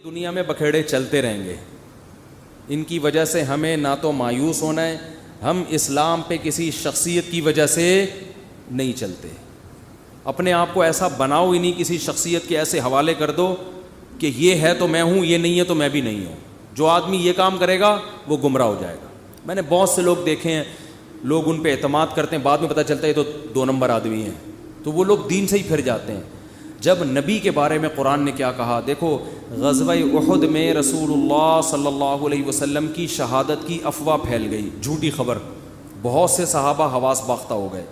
دنیا میں بکھیڑے چلتے رہیں گے، ان کی وجہ سے ہمیں نہ تو مایوس ہونا ہے، ہم اسلام پہ کسی شخصیت کی وجہ سے نہیں چلتے۔ اپنے آپ کو ایسا بناؤ ہی نہیں، کسی شخصیت کے ایسے حوالے کر دو کہ یہ ہے تو میں ہوں، یہ نہیں ہے تو میں بھی نہیں ہوں۔ جو آدمی یہ کام کرے گا وہ گمراہ ہو جائے گا۔ میں نے بہت سے لوگ دیکھے ہیں، لوگ ان پہ اعتماد کرتے ہیں، بعد میں پتہ چلتا ہے یہ تو 2 نمبر آدمی ہیں، تو وہ لوگ دین سے ہی پھر جاتے ہیں۔ جب نبی کے بارے میں قرآن نے کیا کہا، دیکھو غزوہ احد میں رسول اللہ صلی اللہ علیہ وسلم کی شہادت کی افواہ پھیل گئی، جھوٹی خبر، بہت سے صحابہ حواس باختہ ہو گئے۔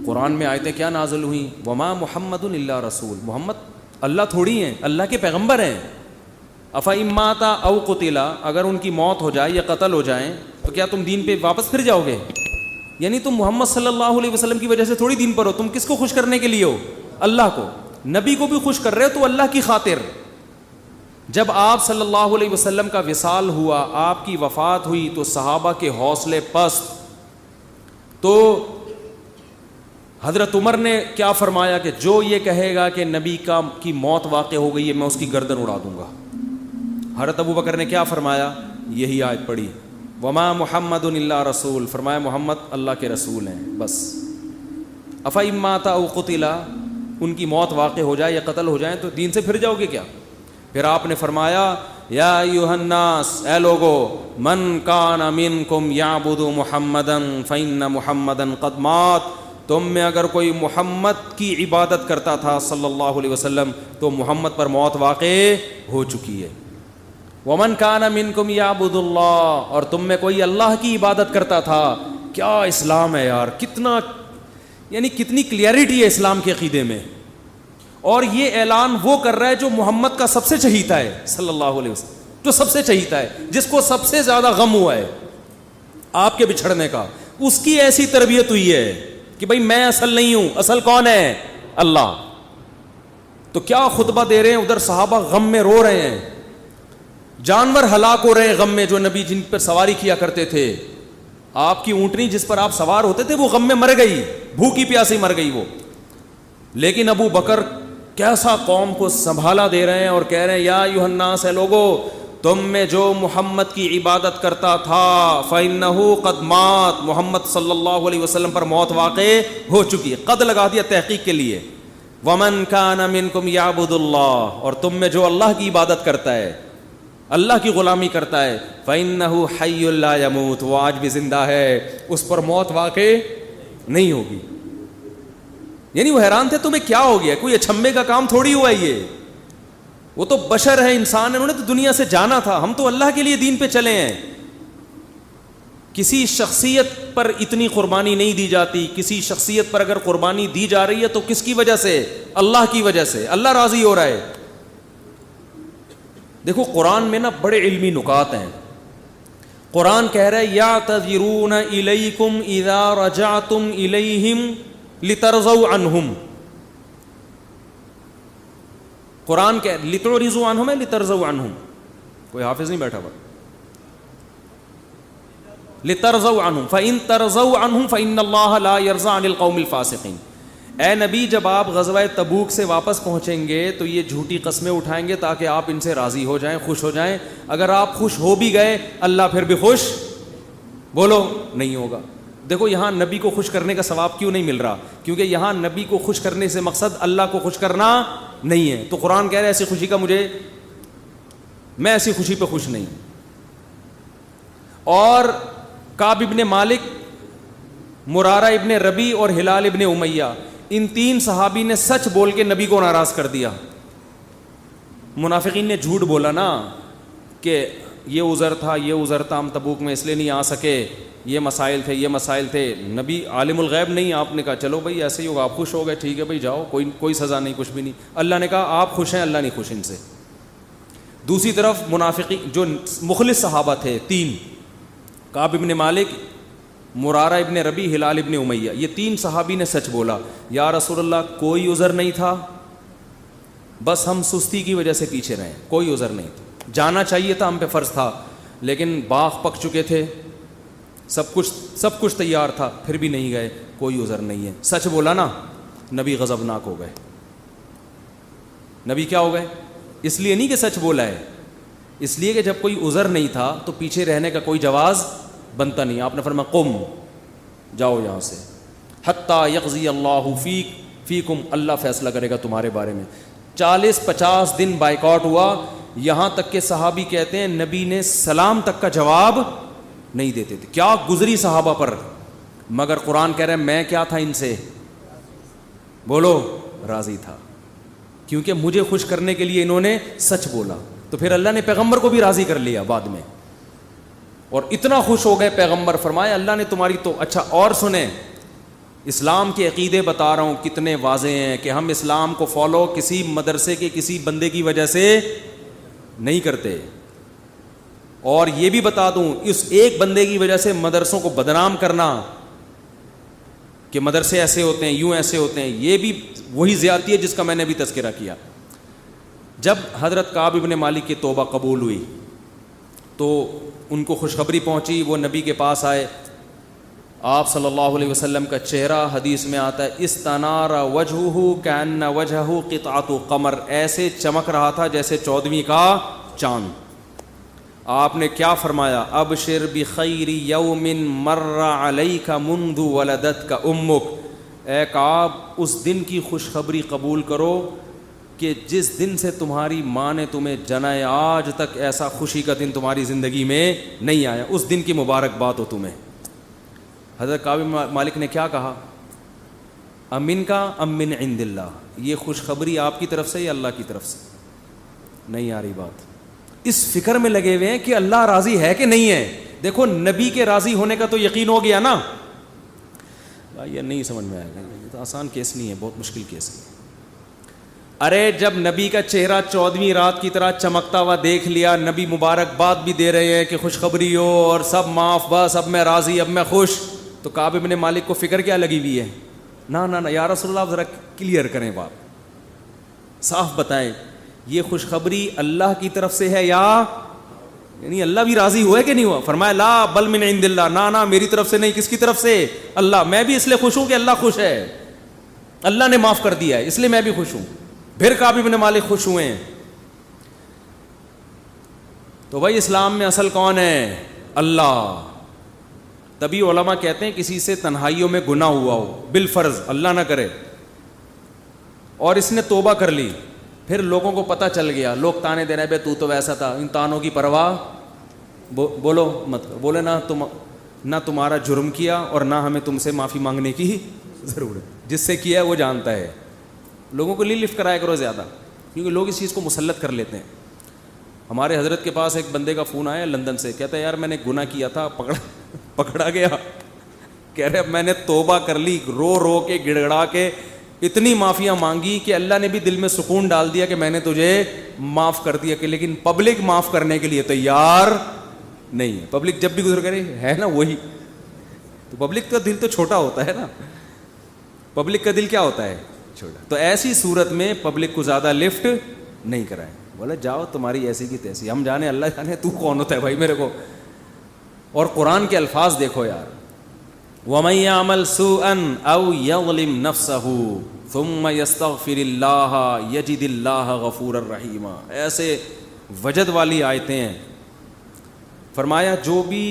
قرآن میں آیتیں کیا نازل ہوئیں، وما محمد الا رسول، محمد اللہ تھوڑی ہیں، اللہ کے پیغمبر ہیں۔ افإن مات او قتل، اگر ان کی موت ہو جائے یا قتل ہو جائیں تو کیا تم دین پہ واپس پھر جاؤ گے؟ یعنی تم محمد صلی اللہ علیہ وسلم کی وجہ سے تھوڑی دین پر ہو، تم کس کو خوش کرنے کے لیے ہو؟ اللہ کو۔ نبی کو بھی خوش کر رہے ہو تو اللہ کی خاطر۔ جب آپ صلی اللہ علیہ وسلم کا وصال ہوا، آپ کی وفات ہوئی، تو صحابہ کے حوصلے پست، تو حضرت عمر نے کیا فرمایا کہ جو یہ کہے گا کہ نبی کی موت واقع ہو گئی ہے، میں اس کی گردن اڑا دوں گا۔ حضرت ابو بکر نے کیا فرمایا؟ یہی آیت پڑھی، وما محمد الا رسول، فرمایا محمد اللہ کے رسول ہیں بس۔ افإن مات او قتل، ان کی موت واقع ہو جائے یا قتل ہو جائیں تو دین سے پھر جاؤ گے کیا؟ پھر آپ نے فرمایا یا ایھا الناس، اے لوگو، من کان منکم یعبد محمدا فإن محمدا قد مات، تم میں اگر کوئی محمد کی عبادت کرتا تھا صلی اللہ علیہ وسلم تو محمد پر موت واقع ہو چکی ہے۔ ومن کان منکم یعبد اللہ، اور تم میں کوئی اللہ کی عبادت کرتا تھا۔ کیا اسلام ہے یار، کتنا یعنی کتنی کلیئرٹی ہے اسلام کے عقیدے میں۔ اور یہ اعلان وہ کر رہا ہے جو محمد کا سب سے چہیتا ہے صلی اللہ علیہ وسلم، جو سب سے چہیتا ہے، جس کو سب سے زیادہ غم ہوا ہے آپ کے بچھڑنے کا، اس کی ایسی تربیت ہوئی ہے کہ بھئی میں اصل نہیں ہوں، اصل کون ہے؟ اللہ۔ تو کیا خطبہ دے رہے ہیں، ادھر صحابہ غم میں رو رہے ہیں، جانور ہلاک ہو رہے ہیں غم میں، جو نبی جن پر سواری کیا کرتے تھے، آپ کی اونٹنی جس پر آپ سوار ہوتے تھے وہ غم میں مر گئی، بھوکی پیاسی مر گئی وہ۔ لیکن ابو بکر کیسا قوم کو سنبھالا دے رہے ہیں اور کہہ رہے ہیں یا ایھا الناس، اے لوگو، تم میں جو محمد کی عبادت کرتا تھا فإنہ قد مات، محمد صلی اللہ علیہ وسلم پر موت واقع ہو چکی ہے۔ قد لگا دیا تحقیق کے لیے۔ ومن کان منکم یعبد اللہ، اور تم میں جو اللہ کی عبادت کرتا ہے، اللہ کی غلامی کرتا ہے، فإنہ حی لا یموت، وہ آج بھی زندہ ہے، اس پر موت واقع نہیں ہوگی۔ یعنی وہ حیران تھے تمہیں کیا ہو گیا، کوئی اچھمبے کا کام تھوڑی ہوا ہے یہ، وہ تو بشر ہے، انسان ہے، انہوں نے تو دنیا سے جانا تھا، ہم تو اللہ کے لیے دین پہ چلے ہیں۔ کسی شخصیت پر اتنی قربانی نہیں دی جاتی، کسی شخصیت پر اگر قربانی دی جا رہی ہے تو کس کی وجہ سے؟ اللہ کی وجہ سے، اللہ راضی ہو رہا ہے۔ دیکھو قرآن میں نا بڑے علمی نکات ہیں۔ قرآن کہہ رہا ہے یعتذرون الیکم اذا رجعتم الیہم لترضوا عنہم، قرآن کہ لتعرضوا عنہم ہے لترضوا عنہم، کوئی حافظ نہیں بیٹھا ہوا، لترضوا عنہم فإن ترضوا عنہم فإن اللہ لا يرضى عن القوم الفاسقین۔ اے نبی، جب آپ غزوہ تبوک سے واپس پہنچیں گے تو یہ جھوٹی قسمیں اٹھائیں گے تاکہ آپ ان سے راضی ہو جائیں، خوش ہو جائیں۔ اگر آپ خوش ہو بھی گئے، اللہ پھر بھی خوش بولو نہیں ہوگا۔ دیکھو یہاں نبی کو خوش کرنے کا ثواب کیوں نہیں مل رہا؟ کیونکہ یہاں نبی کو خوش کرنے سے مقصد اللہ کو خوش کرنا نہیں ہے۔ تو قرآن کہہ رہے ایسی خوشی کا میں ایسی خوشی پہ خوش نہیں۔ اور کعب ابن مالک، مرارہ ابن ربی اور ہلال ابن امیہ، ان 3 صحابی نے سچ بول کے نبی کو ناراض کر دیا۔ منافقین نے جھوٹ بولا نا کہ یہ عذر تھا، یہ عذر تھا، ہم تبوک میں اس لیے نہیں آ سکے، یہ مسائل تھے، یہ مسائل تھے۔ نبی عالم الغیب نہیں، آپ نے کہا چلو بھائی ایسے ہی ہوگا، آپ خوش ہو گئے، ٹھیک ہے بھائی جاؤ، کوئی سزا نہیں، کچھ بھی نہیں۔ اللہ نے کہا آپ خوش ہیں، اللہ نہیں خوش ان سے۔ دوسری طرف منافقین جو مخلص صحابہ تھے 3، کعب ابن مالک، مرارہ ابن ربی، ہلال ابن امیہ، یہ 3 صحابی نے سچ بولا، یا رسول اللہ کوئی عذر نہیں تھا، بس ہم سستی کی وجہ سے پیچھے رہے، کوئی عذر نہیں تھا، جانا چاہیے تھا، ہم پہ فرض تھا، لیکن باغ پک چکے تھے، سب کچھ تیار تھا، پھر بھی نہیں گئے، کوئی عذر نہیں ہے۔ سچ بولا نا، نبی غضبناک ہو گئے۔ نبی کیا ہو گئے؟ اس لیے نہیں کہ سچ بولا ہے, اس لیے کہ جب کوئی عذر نہیں تھا تو پیچھے رہنے کا کوئی جواز بنتا نہیں. آپ نے فرمایا قم, جاؤ یہاں سے, حتی یقضی اللہ فیکم, اللہ فیصلہ کرے گا تمہارے بارے میں. 40-50 دن بائیکاٹ ہوا, یہاں تک کہ صحابی کہتے ہیں نبی نے سلام تک کا جواب نہیں دیتے تھے. کیا گزری صحابہ پر, مگر قرآن کہہ رہے ہیں میں کیا تھا ان سے, بولو, راضی تھا, کیونکہ مجھے خوش کرنے کے لیے انہوں نے سچ بولا. تو پھر اللہ نے پیغمبر کو بھی راضی کر لیا بعد میں, اور اتنا خوش ہو گئے پیغمبر, فرمایا اللہ نے تمہاری تو. اچھا اور سنیں, اسلام کے عقیدے بتا رہا ہوں کتنے واضح ہیں کہ ہم اسلام کو فالو کسی مدرسے کے کسی بندے کی وجہ سے نہیں کرتے. اور یہ بھی بتا دوں, اس ایک بندے کی وجہ سے مدرسوں کو بدنام کرنا کہ مدرسے ایسے ہوتے ہیں, یوں ایسے ہوتے ہیں, یہ بھی وہی زیادتی ہے جس کا میں نے بھی تذکرہ کیا. جب حضرت کعب ابن مالک کی توبہ قبول ہوئی تو ان کو خوشخبری پہنچی, وہ نبی کے پاس آئے. آپ صلی اللہ علیہ وسلم کا چہرہ حدیث میں آتا ہے استنار وجہہ کأن وجہہ قطعۃ قمر, ایسے چمک رہا تھا جیسے 14ویں کا چاند. آپ نے کیا فرمایا, ابشر بخیر یوم مر علیک منذ ولدتک امک, اے کعب اس دن کی خوشخبری قبول کرو کہ جس دن سے تمہاری ماں نے تمہیں جنا ہے آج تک ایسا خوشی کا دن تمہاری زندگی میں نہیں آیا, اس دن کی مبارکباد ہو تمہیں. حضرت کعب مالک نے کیا کہا, امن کا ام من عند اللہ, یہ خوشخبری آپ کی طرف سے یا اللہ کی طرف سے؟ نہیں آ رہی بات. اس فکر میں لگے ہوئے ہیں کہ اللہ راضی ہے کہ نہیں ہے. دیکھو نبی کے راضی ہونے کا تو یقین ہو گیا نا. یہ نہیں سمجھ میں آئے گا, یہ تو آسان کیس نہیں ہے, بہت مشکل کیس ہے. ارے جب نبی کا چہرہ 14ویں رات کی طرح چمکتا ہوا دیکھ لیا, نبی مبارکباد بھی دے رہے ہیں کہ خوشخبری ہو اور سب معاف, بس اب میں راضی, اب میں خوش, تو کعب ابن مالک کو فکر کیا لگی ہوئی ہے, نہ یا رسول اللہ ذرا کلیئر کریں بات, صاف بتائیں یہ خوشخبری اللہ کی طرف سے ہے یا یعنی اللہ بھی راضی ہوا ہے کہ نہیں ہوا؟ فرمایا لا بل من عند اللہ, نہ میری طرف سے نہیں, کس کی طرف سے؟ اللہ. میں بھی اس لیے خوش ہوں کہ اللہ خوش ہے, اللہ نے معاف کر دیا ہے, اس لیے میں بھی خوش ہوں. پھر کعب ابن مالک خوش ہوئے ہیں. تو بھائی اسلام میں اصل کون ہے؟ اللہ. تبھی علماء کہتے ہیں کسی سے تنہائیوں میں گناہ ہوا ہو بالفرض, اللہ نہ کرے, اور اس نے توبہ کر لی, پھر لوگوں کو پتہ چل گیا, لوگ تانے دے رہے بے تو ویسا تھا, ان تانوں کی پرواہ بولو مت, بولے نہ تمہارا جرم کیا اور نہ ہمیں تم سے معافی مانگنے کی ضرورت, جس سے کیا ہے وہ جانتا ہے. لوگوں کو لفٹ کرایا کرو زیادہ, کیونکہ لوگ اس چیز کو مسلط کر لیتے ہیں. ہمارے حضرت کے پاس ایک بندے کا فون آیا لندن سے, کہتا ہے یار میں نے گناہ کیا تھا, پکڑا گیا, کہہ رہے اب میں نے توبہ کر لی, رو رو کے گڑ گڑا کے اتنی معافیاں مانگی کہ اللہ نے بھی دل میں سکون ڈال دیا کہ میں نے تجھے معاف کر دیا, کہ لیکن پبلک معاف کرنے کے لیے تیار نہیں ہے. پبلک جب بھی گزر کرے ہے نا وہی, تو پبلک کا دل تو چھوٹا ہوتا ہے نا, پبلک کا دل کیا ہوتا ہے؟ چھوٹا. تو ایسی صورت میں پبلک کو زیادہ لفٹ نہیں کرائے, بولے جاؤ تمہاری ایسی کی تیسی, ہم جانے اللہ جانے تو کون ہوتا ہے بھائی میرے کو. اور قرآن کے الفاظ دیکھو یار, وَمَن يَعْمَلْ سُوءًا أَوْ يَظْلِمْ نَفْسَهُ ثُمَّ يَسْتَغْفِرِ اللَّهَ يَجِدِ اللَّهَ غَفُورًا رَحِيمًا. ایسے وجد والی آیتیں ہیں. فرمایا جو بھی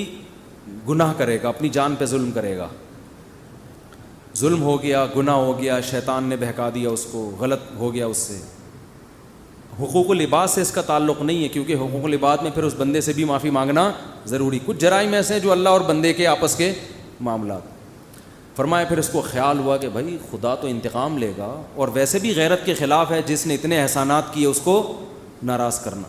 گناہ کرے گا, اپنی جان پہ ظلم کرے گا, ظلم ہو گیا, گناہ ہو گیا, شیطان نے بہکا دیا اس کو, غلط ہو گیا اس سے, حقوق العباد سے اس کا تعلق نہیں ہے, کیونکہ حقوق العباد میں پھر اس بندے سے بھی معافی مانگنا ضروری. کچھ جرائم ایسے ہیں جو اللہ اور بندے کے آپس کے معاملات. فرمایا پھر اس کو خیال ہوا کہ بھائی خدا تو انتقام لے گا, اور ویسے بھی غیرت کے خلاف ہے جس نے اتنے احسانات کیے اس کو ناراض کرنا.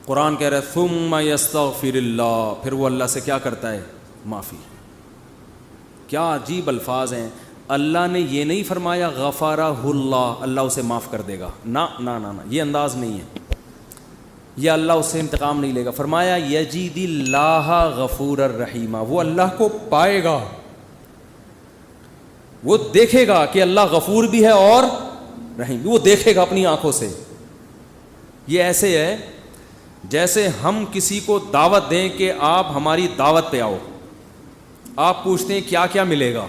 قرآن کہہ رہا ہے ثم یستغفر اللہ, پھر وہ اللہ سے کیا کرتا ہے؟ معافی. کیا عجیب الفاظ ہیں. اللہ نے یہ نہیں فرمایا غفرہ اللہ, اللہ اسے معاف کر دے گا, نہ, یہ انداز نہیں ہے, یہ اللہ اس سے انتقام نہیں لے گا. فرمایا یجید اللہ غفور الرحیم, وہ اللہ کو پائے گا, وہ دیکھے گا کہ اللہ غفور بھی ہے اور رحیم بھی, وہ دیکھے گا اپنی آنکھوں سے. یہ ایسے ہے جیسے ہم کسی کو دعوت دیں کہ آپ ہماری دعوت پہ آؤ, آپ پوچھتے ہیں کیا کیا ملے گا.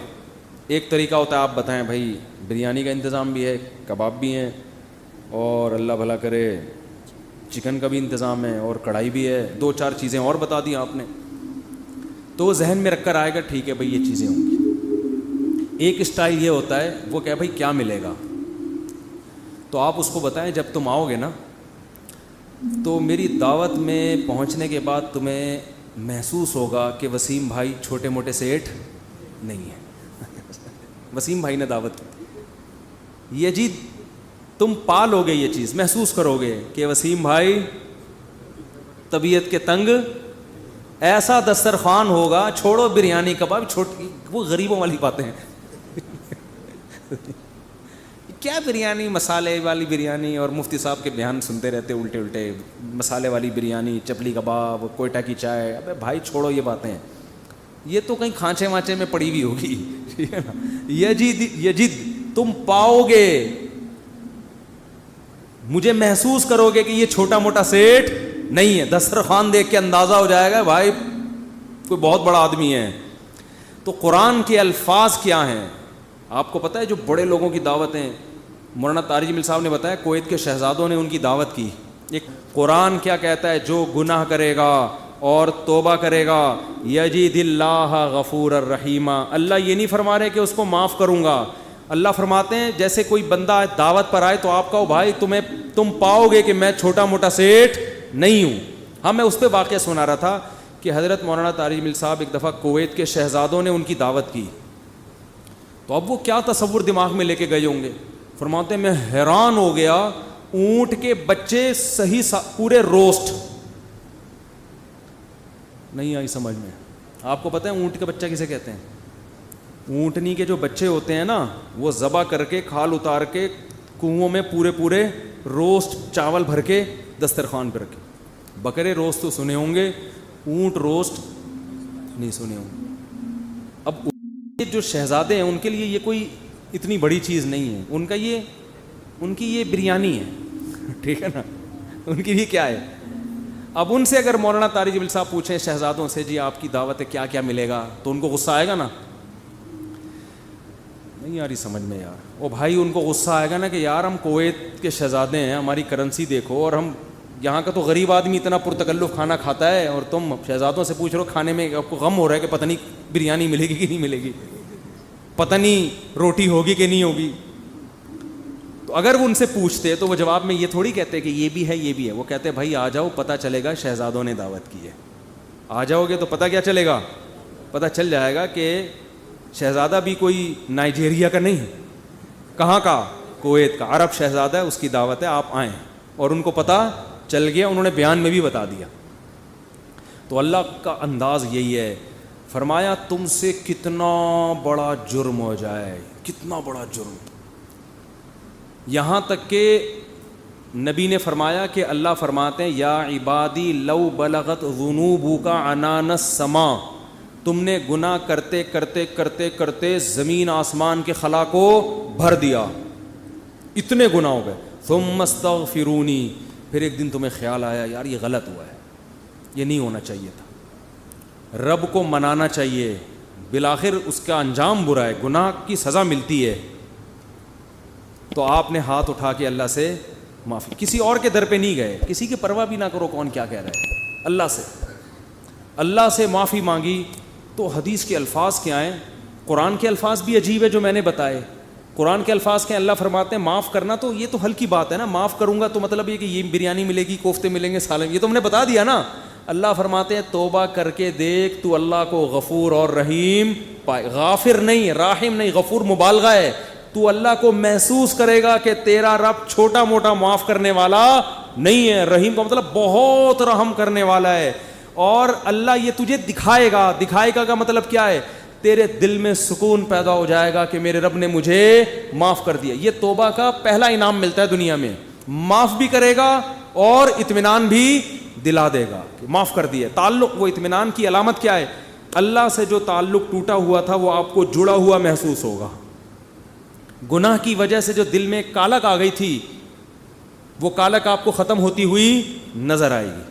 ایک طریقہ ہوتا ہے آپ بتائیں بھائی بریانی کا انتظام بھی ہے, کباب بھی ہیں, اور اللہ بھلا کرے چکن کا بھی انتظام ہے اور کڑھائی بھی ہے, 2-4 چیزیں اور بتا دی آپ نے, تو ذہن میں رکھ کر آئے گا ٹھیک ہے بھائی یہ چیزیں ہوں گی. ایک اسٹائل یہ ہوتا ہے وہ کہ بھائی کیا ملے گا, تو آپ اس کو بتائیں جب تم آؤ گے نا تو میری دعوت میں پہنچنے کے بعد تمہیں محسوس ہوگا کہ وسیم بھائی چھوٹے موٹے سیٹ نہیں ہیں. وسیم بھائی نے دعوت کی, یہ جی تم پالو گے, یہ چیز محسوس کرو گے کہ وسیم بھائی طبیعت کے تنگ, ایسا دسترخوان ہوگا, چھوڑو بریانی کباب, چھوٹی وہ غریبوں والی باتیں ہیں. کیا بریانی, مسالے والی بریانی, اور مفتی صاحب کے بیان سنتے رہتے الٹے الٹے, مسالے والی بریانی, چپلی کباب, کوئٹہ کی چائے. ابے بھائی چھوڑو یہ باتیں, یہ تو کہیں کھانچے وانچے میں پڑی ہوئی ہوگی. ٹھیک ہے نا, یجد تم پاؤ گے, مجھے محسوس کرو گے کہ یہ چھوٹا موٹا سیٹ نہیں ہے. دسترخوان دیکھ کے اندازہ ہو جائے گا بھائی کوئی بہت بڑا آدمی ہے. تو قرآن کے الفاظ کیا ہیں آپ کو پتہ ہے؟ جو بڑے لوگوں کی دعوتیں, مولانا طارق جمیل صاحب نے بتایا کویت کے شہزادوں نے ان کی دعوت کی. ایک قرآن کیا کہتا ہے, جو گناہ کرے گا اور توبہ کرے گا یجد اللہ غفور الرحیم. اللہ یہ نہیں فرما رہے کہ اس کو معاف کروں گا, اللہ فرماتے ہیں جیسے کوئی بندہ دعوت پر آئے تو آپ کہو بھائی تم پاؤ گے کہ میں چھوٹا موٹا سیٹ نہیں ہوں. ہاں میں اس پہ واقعہ سنا رہا تھا کہ حضرت مولانا طارق جمیل صاحب ایک دفعہ کویت کے شہزادوں نے ان کی دعوت کی, تو اب وہ کیا تصور دماغ میں لے کے گئے ہوں گے. فرماتے ہیں میں حیران ہو گیا, اونٹ کے بچے صحیح پورے روسٹ. نہیں آئی سمجھ میں؟ آپ کو پتہ ہے اونٹ کا بچہ کسے کہتے ہیں؟ اونٹنی کے جو بچے ہوتے ہیں نا وہ ذبح کر کے کھال اتار کے کنووں میں پورے روسٹ چاول بھر کے دسترخوان پہ رکھے. بکرے روسٹ تو سنے ہوں گے, اونٹ روسٹ نہیں سنے ہوں گے. اب جو شہزادے ہیں ان کے لیے یہ کوئی اتنی بڑی چیز نہیں ہے, ان کی یہ بریانی ہے. ٹھیک ہے نا, ان کی بھی کیا ہے. اب ان سے اگر مولانا طارق جمیل صاحب پوچھیں شہزادوں سے جی آپ کی دعوت ہے کیا کیا ملے گا, تو ان کو غصہ آئے گا نا, نہیں یار یہ سمجھ میں یار. وہ بھائی ان کو غصہ آئے گا نا کہ یار ہم کویت کے شہزادے ہیں, ہماری کرنسی دیکھو, اور ہم یہاں کا تو غریب آدمی اتنا پرتکلف کھانا کھاتا ہے, اور تم شہزادوں سے پوچھ رہے ہو کھانے میں, آپ کو غم ہو رہا ہے کہ پتہ نہیں بریانی ملے گی کہ نہیں ملے گی, پتہ نہیں روٹی ہوگی کہ نہیں ہوگی. تو اگر وہ ان سے پوچھتے تو وہ جواب میں یہ تھوڑی کہتے کہ یہ بھی ہے یہ بھی ہے, وہ کہتے بھائی آ جاؤ پتہ چلے گا شہزادوں نے دعوت کی ہے. آ جاؤ گے تو پتہ کیا چلے گا, پتہ چل جائے گا کہ شہزادہ بھی کوئی نائجیریا کا نہیں, کہاں کا, کویت کا, عرب شہزادہ ہے, اس کی دعوت ہے, آپ آئیں. اور ان کو پتہ چل گیا, انہوں نے بیان میں بھی بتا دیا. تو اللہ کا انداز یہی ہے, فرمایا تم سے کتنا بڑا جرم ہو جائے, کتنا بڑا جرم, یہاں تک کہ نبی نے فرمایا کہ اللہ فرماتے ہیں یا عبادی لو بلغت ذنوبک عنان السماء, تم نے گناہ کرتے کرتے کرتے کرتے زمین آسمان کے خلا کو بھر دیا, اتنے گناہ ہو گئے. ثم استغفرونی, پھر ایک دن تمہیں خیال آیا یار یہ غلط ہوا ہے, یہ نہیں ہونا چاہیے تھا, رب کو منانا چاہیے, بالآخر اس کا انجام برا ہے, گناہ کی سزا ملتی ہے. تو آپ نے ہاتھ اٹھا کے اللہ سے معافی, کسی اور کے در پہ نہیں گئے, کسی کی پرواہ بھی نہ کرو کون کیا کہہ رہا ہے, اللہ سے معافی مانگی. تو حدیث کے الفاظ کیا ہیں, قرآن کے الفاظ بھی عجیب ہے جو میں نے بتائے. قرآن کے الفاظ کے اللہ فرماتے ہیں معاف کرنا, تو یہ تو ہلکی بات ہے نا, معاف کروں گا تو مطلب یہ کہ یہ بریانی ملے گی, کوفتے ملیں گے, سالن, یہ تو ہم نے بتا دیا نا. اللہ فرماتے ہیں توبہ کر کے دیکھ تو اللہ کو غفور اور رحیم پائے. غافر نہیں, راحم نہیں, غفور مبالغہ ہے. تو اللہ کو محسوس کرے گا کہ تیرا رب چھوٹا موٹا معاف کرنے والا نہیں ہے, رحیم کا مطلب بہت رحم کرنے والا ہے. اور اللہ یہ تجھے دکھائے گا کا مطلب کیا ہے, تیرے دل میں سکون پیدا ہو جائے گا کہ میرے رب نے مجھے معاف کر دیا. یہ توبہ کا پہلا انعام ملتا ہے دنیا میں, معاف بھی کرے گا اور اطمینان بھی دلا دے گا کہ معاف کر دیا. تعلق, وہ اطمینان کی علامت کیا ہے, اللہ سے جو تعلق ٹوٹا ہوا تھا وہ آپ کو جڑا ہوا محسوس ہوگا. گناہ کی وجہ سے جو دل میں کالک آ گئی تھی وہ کالک آپ کو ختم ہوتی ہوئی نظر آئے گی.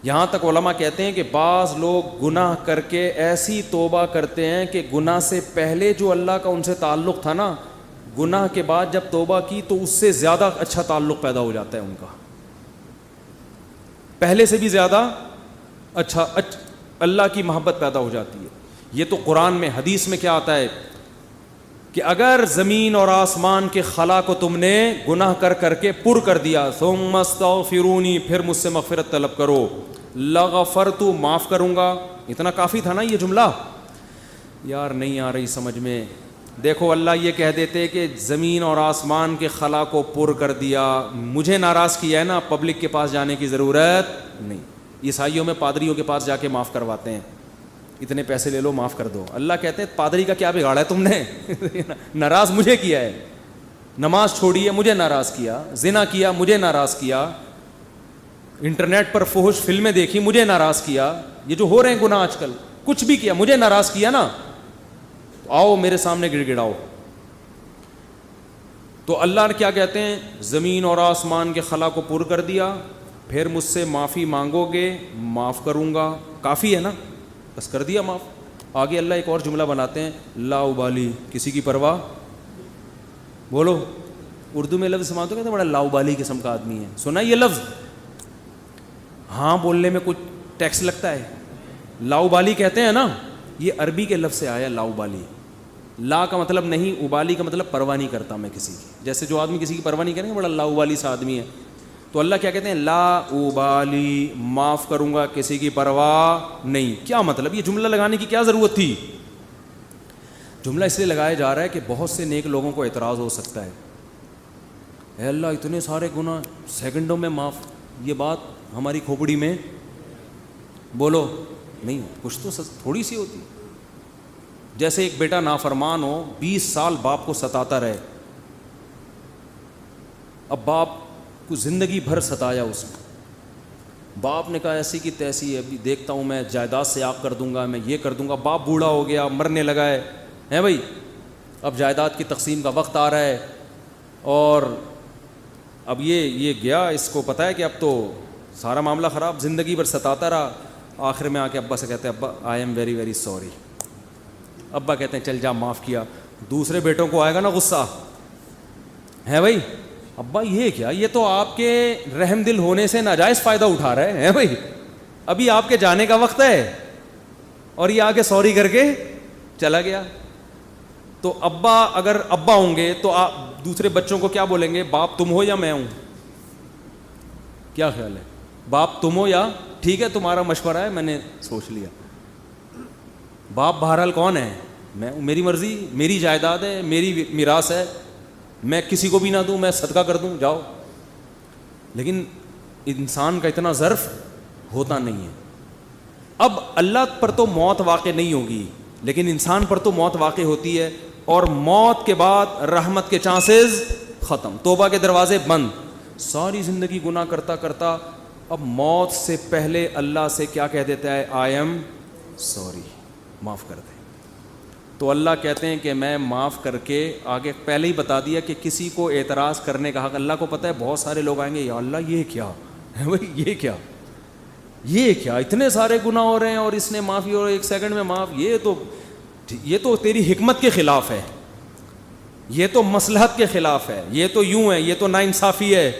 یہاں تک علماء کہتے ہیں کہ بعض لوگ گناہ کر کے ایسی توبہ کرتے ہیں کہ گناہ سے پہلے جو اللہ کا ان سے تعلق تھا نا گناہ کے بعد جب توبہ کی تو اس سے زیادہ اچھا تعلق پیدا ہو جاتا ہے ان کا, پہلے سے بھی زیادہ اچھا اللہ کی محبت پیدا ہو جاتی ہے. یہ تو قرآن میں, حدیث میں کیا آتا ہے کہ اگر زمین اور آسمان کے خلا کو تم نے گناہ کر کر کے پر کر دیا, ثم استغفرونی, پھر مجھ سے مغفرت طلب کرو, لغفرت, معاف کروں گا. اتنا کافی تھا نا یہ جملہ. یار نہیں آ رہی سمجھ میں. دیکھو اللہ یہ کہہ دیتے کہ زمین اور آسمان کے خلا کو پر کر دیا, مجھے ناراض کیا ہے نا, پبلک کے پاس جانے کی ضرورت نہیں. عیسائیوں میں پادریوں کے پاس جا کے معاف کرواتے ہیں, اتنے پیسے لے لو معاف کر دو. اللہ کہتے ہیں پادری کا کیا بگاڑا ہے تم نے, ناراض مجھے کیا ہے, نماز چھوڑی ہے مجھے ناراض کیا, زنا کیا مجھے ناراض کیا, انٹرنیٹ پر فحش فلمیں دیکھی مجھے ناراض کیا, یہ جو ہو رہے ہیں گناہ آج کل, کچھ بھی کیا مجھے ناراض کیا نا, آؤ میرے سامنے گڑ گڑاؤ. تو اللہ کیا کہتے ہیں, زمین اور آسمان کے خلا کو پر کر دیا, پھر مجھ سے معافی مانگو گے معاف کروں گا. کافی ہے نا, بس کر دیا معاف. آگے اللہ ایک اور جملہ بناتے ہیں, لا ابالی, کسی کی پرواہ. بولو اردو میں لفظ سماعت ہو کہتے ہیں بڑا لا ابالی قسم کا آدمی ہے. سنا یہ لفظ, ہاں بولنے میں کچھ ٹیکس لگتا ہے. لا ابالی کہتے ہیں نا, یہ عربی کے لفظ سے آیا لا ابالی. لا کا مطلب نہیں, ابالی کا مطلب پرواہ نہیں کرتا میں کسی کی. جیسے جو آدمی کسی کی پرواہ نہیں کریں گے بڑا لا ابالی سا آدمی ہے. تو اللہ کیا کہتے ہیں, لا ابالی, معاف کروں گا کسی کی پرواہ نہیں. کیا مطلب, یہ جملہ لگانے کی کیا ضرورت تھی؟ جملہ اس لیے لگایا جا رہا ہے کہ بہت سے نیک لوگوں کو اعتراض ہو سکتا ہے, اے اللہ اتنے سارے گناہ سیکنڈوں میں معاف, یہ بات ہماری کھوپڑی میں بولو نہیں, کچھ تو تھوڑی سی ہوتی. جیسے ایک بیٹا نافرمان ہو, 20 سال باپ کو ستاتا رہے, اب باپ کو زندگی بھر ستایا اس نے, باپ نے کہا ایسی کی تیسی ہے, ابھی دیکھتا ہوں میں جائیداد سے آگ کر دوں گا, میں یہ کر دوں گا. باپ بوڑھا ہو گیا, مرنے لگا ہے بھائی, اب جائیداد کی تقسیم کا وقت آ رہا ہے, اور اب یہ گیا, اس کو پتہ ہے کہ اب تو سارا معاملہ خراب, زندگی بھر ستاتا رہا. آخر میں آ کے ابا سے کہتے ہیں, ابا I am very very sorry. ابا کہتے ہیں چل جا معاف کیا. دوسرے بیٹوں کو آئے گا نا غصہ, ہے بھائی, ابا یہ کیا, یہ تو آپ کے رحم دل ہونے سے ناجائز فائدہ اٹھا رہے ہیں بھائی, ابھی آپ کے جانے کا وقت ہے, اور یہ آ کے سوری کر کے چلا گیا. تو ابا اگر ابا ہوں گے تو آپ دوسرے بچوں کو کیا بولیں گے, باپ تم ہو یا میں ہوں؟ کیا خیال ہے, باپ تم ہو یا ٹھیک ہے تمہارا مشورہ ہے میں نے سوچ لیا. باپ بہرحال کون ہے, میں, میری مرضی, میری جائیداد ہے, میری میراث ہے, میں کسی کو بھی نہ دوں, میں صدقہ کر دوں, جاؤ. لیکن انسان کا اتنا ظرف ہوتا نہیں ہے. اب اللہ پر تو موت واقع نہیں ہوگی, لیکن انسان پر تو موت واقع ہوتی ہے, اور موت کے بعد رحمت کے چانسز ختم, توبہ کے دروازے بند. ساری زندگی گناہ کرتا کرتا اب موت سے پہلے اللہ سے کیا کہہ دیتا ہے, آئی ایم سوری, معاف کر دے. تو اللہ کہتے ہیں کہ میں معاف کر کے, آگے پہلے ہی بتا دیا کہ کسی کو اعتراض کرنے کا حق, اللہ کو پتہ ہے بہت سارے لوگ آئیں گے, یا اللہ یہ کیا ہے بھائی, یہ کیا اتنے سارے گناہ ہو رہے ہیں اور اس نے معافی اور 1 سیکنڈ میں معاف, یہ تو تیری حکمت کے خلاف ہے, یہ تو مصلحت کے خلاف ہے, یہ تو یوں ہے, یہ تو ناانصافی ہے.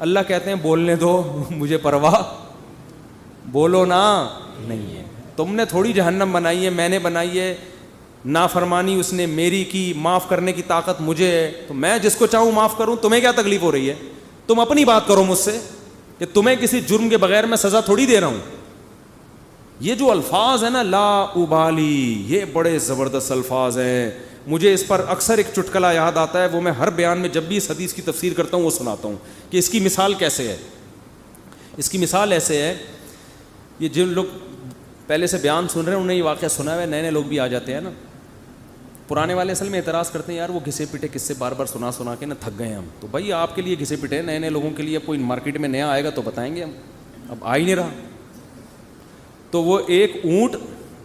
اللہ کہتے ہیں بولنے دو, مجھے پرواہ, بولو نا, نہیں ہے. تم نے تھوڑی جہنم بنائی ہے, میں نے بنائی ہے. نافرمانی اس نے میری کی, معاف کرنے کی طاقت مجھے ہے, تو میں جس کو چاہوں معاف کروں. تمہیں کیا تکلیف ہو رہی ہے, تم اپنی بات کرو مجھ سے, کہ تمہیں کسی جرم کے بغیر میں سزا تھوڑی دے رہا ہوں. یہ جو الفاظ ہیں نا, لا ابالی, یہ بڑے زبردست الفاظ ہیں. مجھے اس پر اکثر ایک چٹکلا یاد آتا ہے, وہ میں ہر بیان میں جب بھی اس حدیث کی تفسیر کرتا ہوں وہ سناتا ہوں کہ اس کی مثال کیسے ہے. اس کی مثال ایسے ہے, یہ جن لوگ پہلے سے بیان سن رہے ہیں انہیں یہ واقعہ سنا ہے, نئے لوگ بھی آ جاتے ہیں نا. پرانے والے اصل میں اعتراض کرتے ہیں, یار وہ گھسے پٹے قصے بار بار سنا کے نا تھک گئے ہم. تو بھائی آپ کے لیے گھسے پٹے, نئے لوگوں کے لیے کوئی مارکیٹ میں نیا آئے گا تو بتائیں گے ہم, اب آ ہی نہیں رہا. تو وہ ایک اونٹ,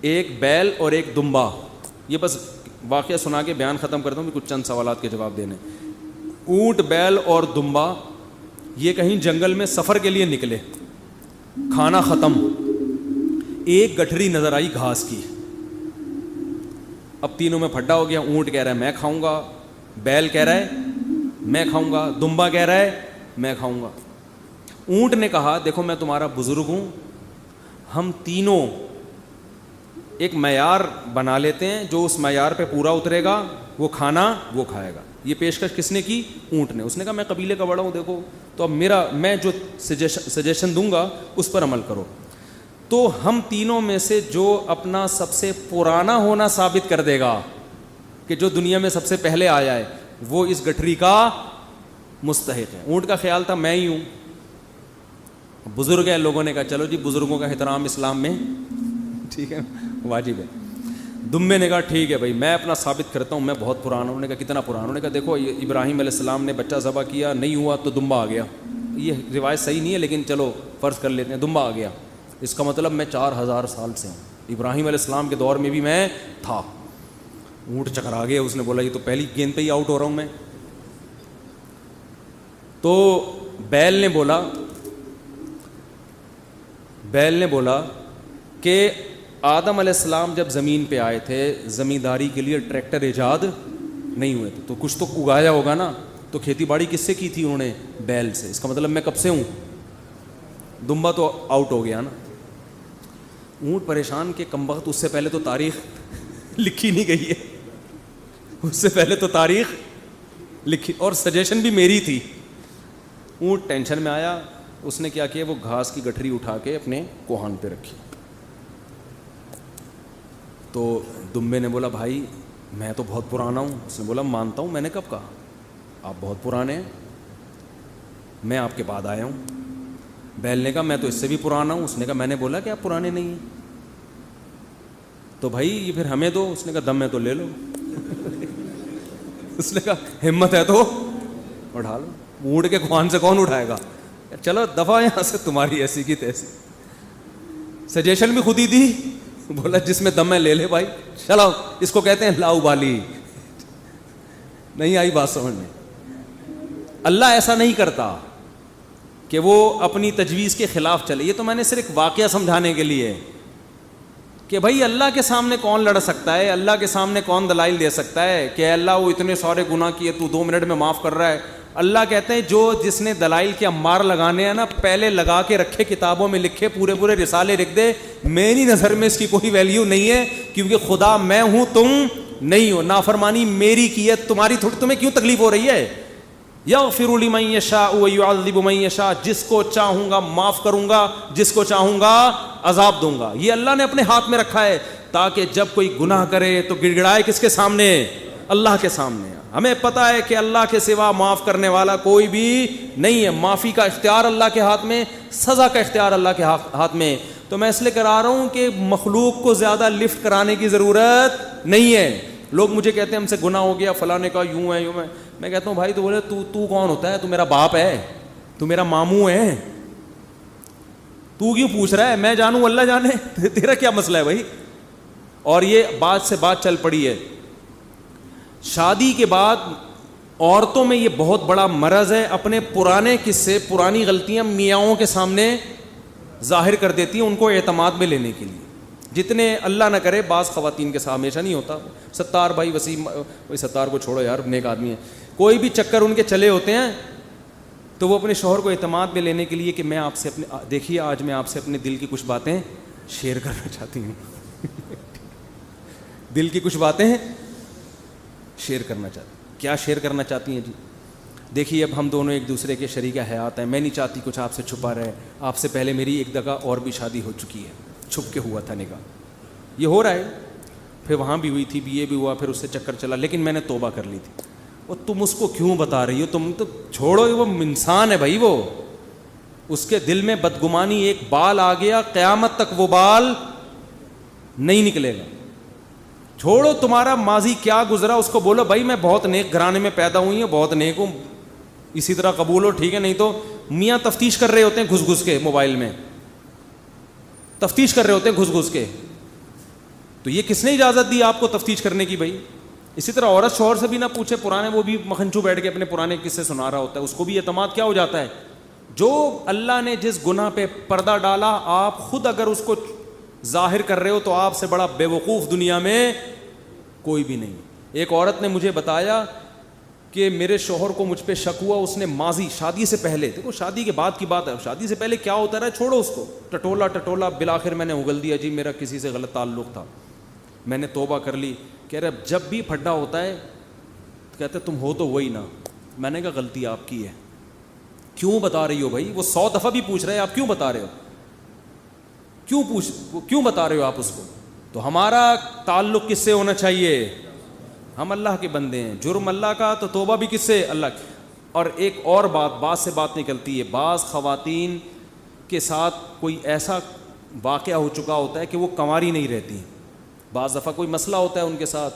ایک بیل اور ایک دمبا, یہ بس واقعہ سنا کے بیان ختم کرتا ہوں, کچھ چند سوالات کے جواب دینے. اونٹ, بیل اور دمبا یہ کہیں جنگل میں سفر کے لیے نکلے, کھانا ختم, ایک گٹھری نظر آئی گھاس کی. اب تینوں میں پھڈا ہو گیا, اونٹ کہہ رہا ہے میں کھاؤں گا, بیل کہہ رہا ہے میں کھاؤں گا, دمبا کہہ رہا ہے میں کھاؤں گا. اونٹ نے کہا دیکھو میں تمہارا بزرگ ہوں, ہم تینوں ایک معیار بنا لیتے ہیں, جو اس معیار پہ پورا اترے گا وہ کھانا وہ کھائے گا. یہ پیشکش کس نے کی؟ اونٹ نے. اس نے کہا میں قبیلے کا بڑا ہوں, دیکھو تو اب میں جو سجیشن دوں گا اس پر عمل کرو. تو ہم تینوں میں سے جو اپنا سب سے پرانا ہونا ثابت کر دے گا کہ جو دنیا میں سب سے پہلے آیا ہے وہ اس گٹھری کا مستحق ہے. اونٹ کا خیال تھا میں ہی ہوں, بزرگ ہے. لوگوں نے کہا چلو جی بزرگوں کا احترام اسلام میں ٹھیک ہے واجب ہے. دمبے نے کہا ٹھیک ہے بھائی میں اپنا ثابت کرتا ہوں میں بہت پرانا ہوں. انہوں نے کہا کتنا پرانا؟ انہوں نے کہا دیکھو ابراہیم علیہ السلام نے بچہ ذبح کیا, نہیں ہوا تو دمبا آ گیا. یہ روایت صحیح نہیں ہے لیکن چلو فرض کر لیتے ہیں دمبا آ گیا. اس کا مطلب میں 4000 سال سے ہوں, ابراہیم علیہ السلام کے دور میں بھی میں تھا. اونٹ چکرا گیا, اس نے بولا یہ تو پہلی گیند پہ ہی آؤٹ ہو رہا ہوں میں. تو بیل نے بولا کہ آدم علیہ السلام جب زمین پہ آئے تھے زمینداری کے لیے ٹریکٹر ایجاد نہیں ہوئے تھے, تو کچھ تو اگایا ہوگا نا, تو کھیتی باڑی کس سے کی تھی انہوں نے؟ بیل سے. اس کا مطلب میں کب سے ہوں؟ دمبا تو آؤٹ ہو گیا نا. اونٹ پریشان کہ کمبخت اس سے پہلے تو تاریخ لکھی نہیں گئی ہے, اس سے پہلے تو تاریخ لکھی اور سجیشن بھی میری تھی. اونٹ ٹینشن میں آیا, اس نے کیا کیا وہ گھاس کی گٹھری اٹھا کے اپنے کوہان پہ رکھی. تو دمبے نے بولا بھائی میں تو بہت پرانا ہوں. اس نے بولا مانتا ہوں, میں نے کب کہا آپ بہت پرانے ہیں, میں آپ کے بعد آیا ہوں. بیل نے کہا میں تو اس سے بھی پرانا ہوں. اس نے کہا میں نے بولا کہ آپ پرانے نہیں ہیں, تو بھائی یہ پھر ہمیں دو. اس نے کہا دم ہے تو لے لو. اس نے کہا ہمت ہے تو اٹھا لو. اونٹ کے کوہان سے کون اٹھائے گا؟ چلو دفعہ یہاں سے, تمہاری ایسی کی تیسی. سجیشن بھی خود ہی دی, بولا جس میں دم ہے لے لے بھائی. چلو اس کو کہتے ہیں لاؤبالی. نہیں آئی بات سمجھ میں؟ اللہ ایسا نہیں کرتا کہ وہ اپنی تجویز کے خلاف چلے. یہ تو میں نے صرف واقعہ سمجھانے کے لیے کہ بھائی اللہ کے سامنے کون لڑ سکتا ہے, اللہ کے سامنے کون دلائل دے سکتا ہے کہ اللہ وہ اتنے سارے گناہ کیے تو 2 منٹ میں معاف کر رہا ہے. اللہ کہتے ہیں جو جس نے دلائل کے امار لگانے ہیں نا پہلے لگا کے رکھے, کتابوں میں لکھے, پورے رسالے لکھ دے. میری نظر میں اس کی کوئی ویلیو نہیں ہے, کیونکہ خدا میں ہوں تم نہیں ہو. نافرمانی میری کی ہے, تمہیں کیوں تکلیف ہو رہی ہے؟ یغفر لمن یشاء ویعذب من یشاء, جس کو چاہوں گا معاف کروں گا, جس کو چاہوں گا عذاب دوں گا. یہ اللہ نے اپنے ہاتھ میں رکھا ہے تاکہ جب کوئی گناہ کرے تو گڑ گڑائے کس کے سامنے؟ اللہ کے سامنے. ہمیں پتہ ہے کہ اللہ کے سوا معاف کرنے والا کوئی بھی نہیں ہے. معافی کا اختیار اللہ کے ہاتھ میں, سزا کا اختیار اللہ کے ہاتھ میں. تو میں اس لیے کرا رہا ہوں کہ مخلوق کو زیادہ لفٹ کرانے کی ضرورت نہیں ہے. لوگ مجھے کہتے ہیں ہم سے گناہ ہو گیا, فلاں نے کہا یوں ہے یوں ہے. میں کہتا ہوں بھائی تو بولے تو کون ہوتا ہے؟ تو میرا باپ ہے, تو میرا ماموں ہے, تو کیوں پوچھ رہا ہے؟ میں جانوں اللہ جانے, تیرا کیا مسئلہ ہے بھائی؟ اور یہ بات سے بات چل پڑی ہے. شادی کے بعد عورتوں میں یہ بہت بڑا مرض ہے, اپنے پرانے قصے, پرانی غلطیاں میاؤں کے سامنے ظاہر کر دیتی ہیں ان کو اعتماد میں لینے کے لیے. جتنے اللہ نہ کرے, بعض خواتین کے ساتھ ہمیشہ نہیں ہوتا. ستار بھائی وسیم, بھائی ستار کو چھوڑو یار, نیک آدمی ہے, کوئی بھی چکر ان کے چلے ہوتے ہیں تو وہ اپنے شوہر کو اعتماد میں لینے کے لیے کہ میں آپ سے دیکھیے آج میں آپ سے اپنے دل کی کچھ باتیں شیئر کرنا چاہتی ہوں. دل کی کچھ باتیں شیئر کرنا چاہتی. کیا شیئر کرنا چاہتی ہیں جی؟ دیکھیے اب ہم دونوں ایک دوسرے کے شریک حیات ہیں, میں نہیں چاہتی کچھ آپ سے چھپا رہے. آپ سے پہلے میری ایک جگہ اور بھی شادی ہو چکی ہے, چھپ کے ہوا تھا نکاح, یہ ہو رہا ہے, پھر وہاں بھی ہوئی تھی, یہ بھی ہوا, پھر اس سے چکر چلا, لیکن میں نے توبہ کر لی تھی. اور تم اس کو کیوں بتا رہی ہو؟ تم تو چھوڑو, وہ انسان ہے بھائی, وہ اس کے دل میں بدگمانی ایک بال آ گیا, قیامت تک وہ بال نہیں نکلے گا. چھوڑو تمہارا ماضی کیا گزرا, اس کو بولو بھائی میں بہت نیک گھرانے میں پیدا ہوئی ہوں, بہت نیک ہوں, اسی طرح قبول ہو, ٹھیک ہے. نہیں تو میاں تفتیش کر رہے ہوتے ہیں گھس گھس کے, موبائل میں تفتیش کر رہے ہوتے ہیں گھس گھس کے. تو یہ کس نے اجازت دی آپ کو تفتیش کرنے کی بھائی؟ اسی طرح عورت شوہر سے بھی نہ پوچھے, پرانے, وہ بھی مکھنچو بیٹھ کے اپنے پرانے قصے سنا رہا ہوتا ہے, اس کو بھی اعتماد کیا ہو جاتا ہے. جو اللہ نے جس گناہ پہ پردہ ڈالا, آپ خود اگر اس کو ظاہر کر رہے ہو تو آپ سے بڑا بے وقوف دنیا میں کوئی بھی نہیں. ایک عورت نے مجھے بتایا کہ میرے شوہر کو مجھ پہ شک ہوا, اس نے ماضی شادی سے پہلے, دیکھو شادی کے بعد کی بات ہے, شادی سے پہلے کیا ہوتا رہا چھوڑو اس کو, ٹٹولا بالآخر میں نے اگل دیا جی میرا کسی سے غلط تعلق تھا, میں نے توبہ کر لی. کہہ رہے جب بھی پھڈا ہوتا ہے کہتے تم ہو تو وہی نا. میں نے کہا غلطی آپ کی ہے. کیوں بتا رہی ہو بھائی؟ وہ 100 دفعہ بھی پوچھ رہے ہیں, آپ کیوں بتا رہے ہو, کیوں بتا رہے ہو آپ اس کو؟ تو ہمارا تعلق کس سے ہونا چاہیے؟ ہم اللہ کے بندے ہیں, جرم اللہ کا تو توبہ بھی کس سے؟ اللہ کی. اور ایک اور بات سے بات نکلتی ہے, بعض خواتین کے ساتھ کوئی ایسا واقعہ ہو چکا ہوتا ہے کہ وہ کنواری نہیں رہتی, بعض دفعہ کوئی مسئلہ ہوتا ہے ان کے ساتھ,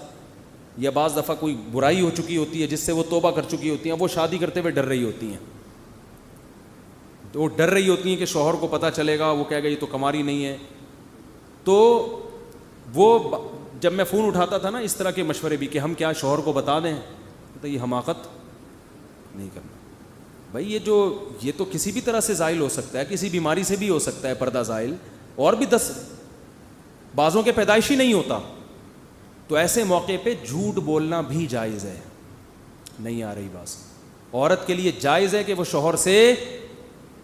یا بعض دفعہ کوئی برائی ہو چکی ہوتی ہے جس سے وہ توبہ کر چکی ہوتی ہیں, وہ شادی کرتے ہوئے ڈر رہی ہوتی ہیں, تو وہ ڈر رہی ہوتی ہیں کہ شوہر کو پتہ چلے گا, وہ کہے گا یہ تو کنواری نہیں ہے. تو وہ جب میں فون اٹھاتا تھا نا اس طرح کے مشورے بھی کہ ہم کیا شوہر کو بتا دیں, تو یہ حماقت نہیں کرنا بھائی. یہ تو کسی بھی طرح سے زائل ہو سکتا ہے, کسی بیماری سے بھی ہو سکتا ہے پردہ زائل, اور بھی 10 بعضوں کے پیدائشی نہیں ہوتا. تو ایسے موقع پہ جھوٹ بولنا بھی جائز ہے. نہیں آ رہی بات؟ عورت کے لیے جائز ہے کہ وہ شوہر سے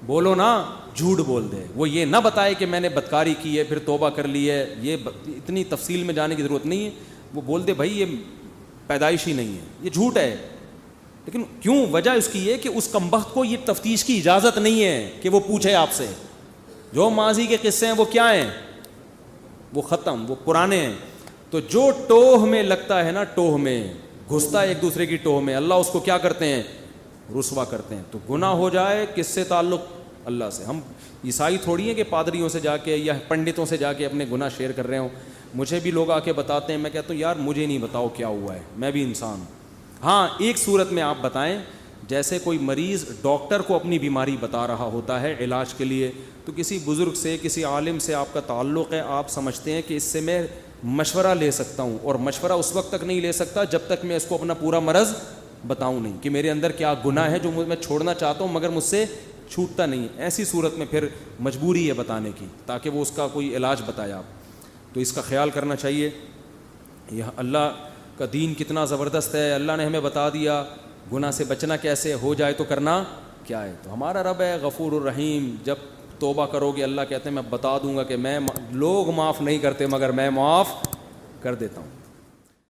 بولو نا, جھوٹ بول دے, وہ یہ نہ بتائے کہ میں نے بدکاری کی ہے پھر توبہ کر لی ہے, یہ اتنی تفصیل میں جانے کی ضرورت نہیں ہے. وہ بول دے بھائی یہ پیدائشی نہیں ہے, یہ جھوٹ ہے. لیکن کیوں؟ وجہ اس کی یہ کہ اس کمبخت کو یہ تفتیش کی اجازت نہیں ہے کہ وہ پوچھے آپ سے. جو ماضی کے قصے ہیں وہ کیا ہیں؟ وہ ختم, وہ پرانے ہیں. تو جو ٹوہ میں لگتا ہے نا, ٹوہ میں گھستا ہے ایک دوسرے کی ٹوہ میں, اللہ اس کو کیا کرتے ہیں؟ رسوا کرتے ہیں. تو گناہ ہو جائے کس سے تعلق؟ اللہ سے. ہم عیسائی تھوڑی ہیں کہ پادریوں سے جا کے یا پنڈتوں سے جا کے اپنے گناہ شیئر کر رہے ہوں. مجھے بھی لوگ آ کے بتاتے ہیں, میں کہتا ہوں یار مجھے نہیں بتاؤ کیا ہوا ہے, میں بھی انسان ہوں. ہاں ایک صورت میں آپ بتائیں, جیسے کوئی مریض ڈاکٹر کو اپنی بیماری بتا رہا ہوتا ہے علاج کے لیے, تو کسی بزرگ سے کسی عالم سے آپ کا تعلق ہے, آپ سمجھتے ہیں کہ اس سے میں مشورہ لے سکتا ہوں, اور مشورہ اس وقت تک نہیں لے سکتا جب تک میں اس کو اپنا پورا مرض بتاؤں نہیں کہ میرے اندر کیا گناہ ہے جو میں چھوڑنا چاہتا ہوں مگر مجھ سے چھوٹتا نہیں. ایسی صورت میں پھر مجبوری ہے بتانے کی تاکہ وہ اس کا کوئی علاج بتائے آپ. تو اس کا خیال کرنا چاہیے. یہ اللہ کا دین کتنا زبردست ہے, اللہ نے ہمیں بتا دیا گناہ سے بچنا کیسے, ہو جائے تو کرنا کیا ہے. تو ہمارا رب ہے غفور الرحیم, جب توبہ کرو گے اللہ کہتے ہیں میں بتا دوں گا کہ میں, لوگ معاف نہیں کرتے مگر میں معاف کر دیتا ہوں.